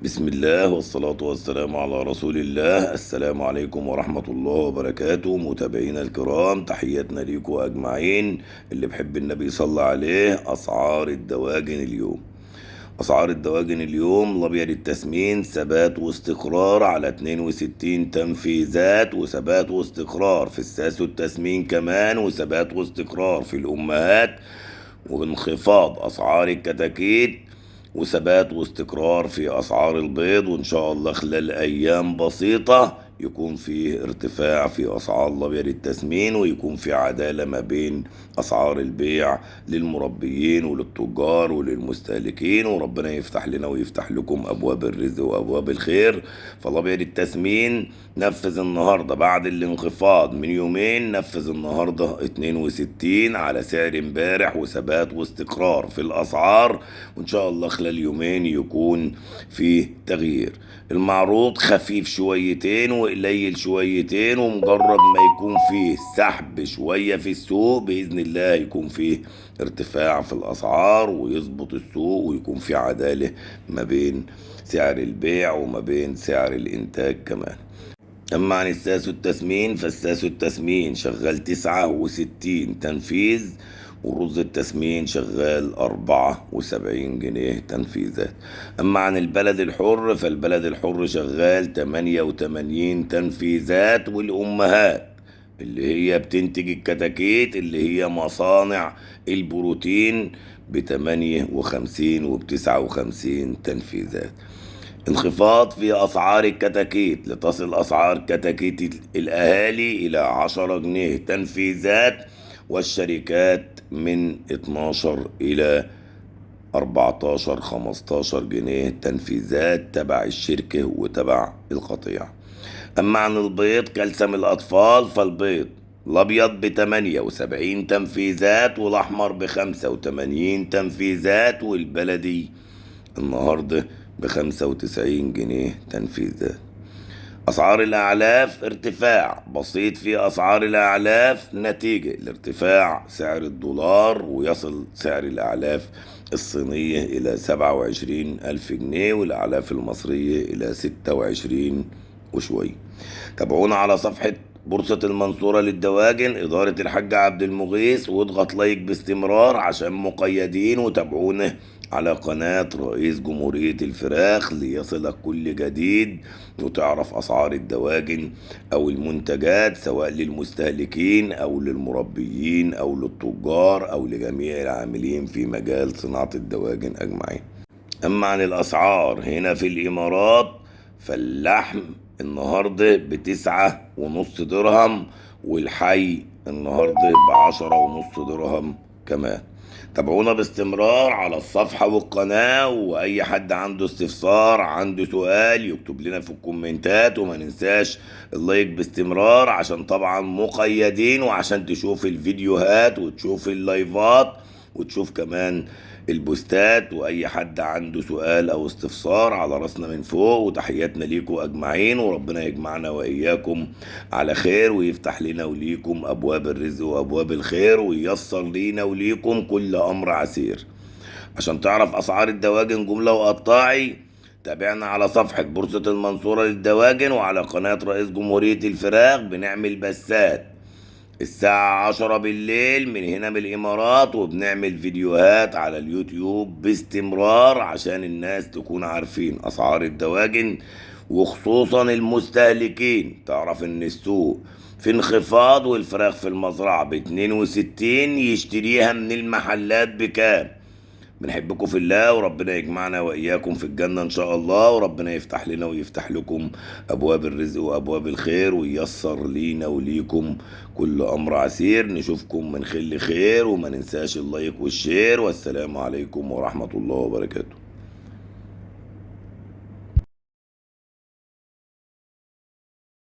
بسم الله والصلاة والسلام على رسول الله. السلام عليكم ورحمة الله وبركاته. متابعينا الكرام، تحياتنا ليكم أجمعين. اللي بحب النبي صلى عليه. أسعار الدواجن اليوم. أسعار الدواجن اليوم: الأبيض التسمين ثبات واستقرار على 62 تنفيذات، وثبات واستقرار في الساس التسمين كمان، وثبات واستقرار في الأمهات، وانخفاض أسعار الكتاكيت، وثبات واستقرار في أسعار البيض. وإن شاء الله خلال أيام بسيطة يكون فيه ارتفاع في أسعار الأبيض التسمين، ويكون في عدالة ما بين أسعار البيع للمربيين وللتجار وللمستهلكين، وربنا يفتح لنا ويفتح لكم أبواب الرزق وأبواب الخير. فالأبيض التسمين نفذ النهاردة بعد الانخفاض من يومين، نفذ النهاردة 62 على سعر امبارح، وثبات واستقرار في الأسعار، وإن شاء الله خلال يومين يكون فيه تغيير. المعروض خفيف شويتين وقليل شويتين، ومجرد ما يكون فيه سحب شوية في السوق بإذن الله يكون فيه ارتفاع في الأسعار ويظبط السوق، ويكون فيه عدالة ما بين سعر البيع وما بين سعر الإنتاج كمان. أما عن الساس التسمين، فالساس التسمين شغال 69 تنفيذ، ورز التسمين شغال 74 جنيه تنفيذات. أما عن البلد الحر، فالبلد الحر شغال 88 تنفيذات، والأمهات اللي هي بتنتج الكتاكيت اللي هي مصانع البروتين ب58 وب59 تنفيذات. انخفاض في أسعار الكتاكيت لتصل أسعار كتاكيت الأهالي إلى 10 جنيه تنفيذات، والشركات من 12 إلى 14 15 جنيه تنفيذات تبع الشركة وتبع القطيع. أما عن البيض كالسم الأطفال، فالبيض الأبيض ب78 تنفيذات، والأحمر ب85 تنفيذات، والبلدي النهاردة ب95 جنيه تنفيذات. أسعار الأعلاف ارتفاع بسيط في أسعار الأعلاف نتيجة لارتفاع سعر الدولار، ويصل سعر الأعلاف الصينية إلى 27,000 جنيه، والأعلاف المصرية إلى 26 وشوي. تابعونا على صفحة بورصة المنصورة للدواجن إدارة الحاج عبد المغيث، واضغط لايك باستمرار عشان مقيدين، وتابعونا على قناة رئيس جمهورية الفراخ ليصلك كل جديد، وتعرف أسعار الدواجن أو المنتجات سواء للمستهلكين أو للمربيين أو للتجار أو لجميع العاملين في مجال صناعة الدواجن أجمعين. أما عن الأسعار هنا في الإمارات، فاللحم النهاردة ب9.5 درهم، والحي النهاردة ب10.5 درهم كمان. تابعونا باستمرار على الصفحة والقناة، وأي حد عنده استفسار عنده سؤال يكتب لنا في الكومنتات، وما ننساش اللايك باستمرار عشان طبعا مقيدين، وعشان تشوف الفيديوهات وتشوف اللايفات وتشوف كمان البوستات. واي حد عنده سؤال او استفسار على راسنا من فوق، وتحياتنا ليكم اجمعين، وربنا يجمعنا واياكم على خير، ويفتح لنا وليكم ابواب الرزق وابواب الخير، وييسر لينا وليكم كل امر عسير. عشان تعرف اسعار الدواجن جملة وقطاعي، تابعنا على صفحة بورصة المنصورة للدواجن، وعلى قناة رئيس جمهورية الفراخ بنعمل بثات الساعة 10 بالليل من هنا من الإمارات، وبنعمل فيديوهات على اليوتيوب باستمرار عشان الناس تكون عارفين أسعار الدواجن، وخصوصا المستهلكين تعرف إن السوق في انخفاض، والفراخ في المزرعة ب62 يشتريها من المحلات بكام. بنحبكم في الله، وربنا يجمعنا وإياكم في الجنة إن شاء الله، وربنا يفتح لنا ويفتح لكم أبواب الرزق وأبواب الخير، وييسر لينا وليكم كل أمر عسير. نشوفكم من خير لخير، وما ننساش اللايك والشير، والسلام عليكم ورحمة الله وبركاته.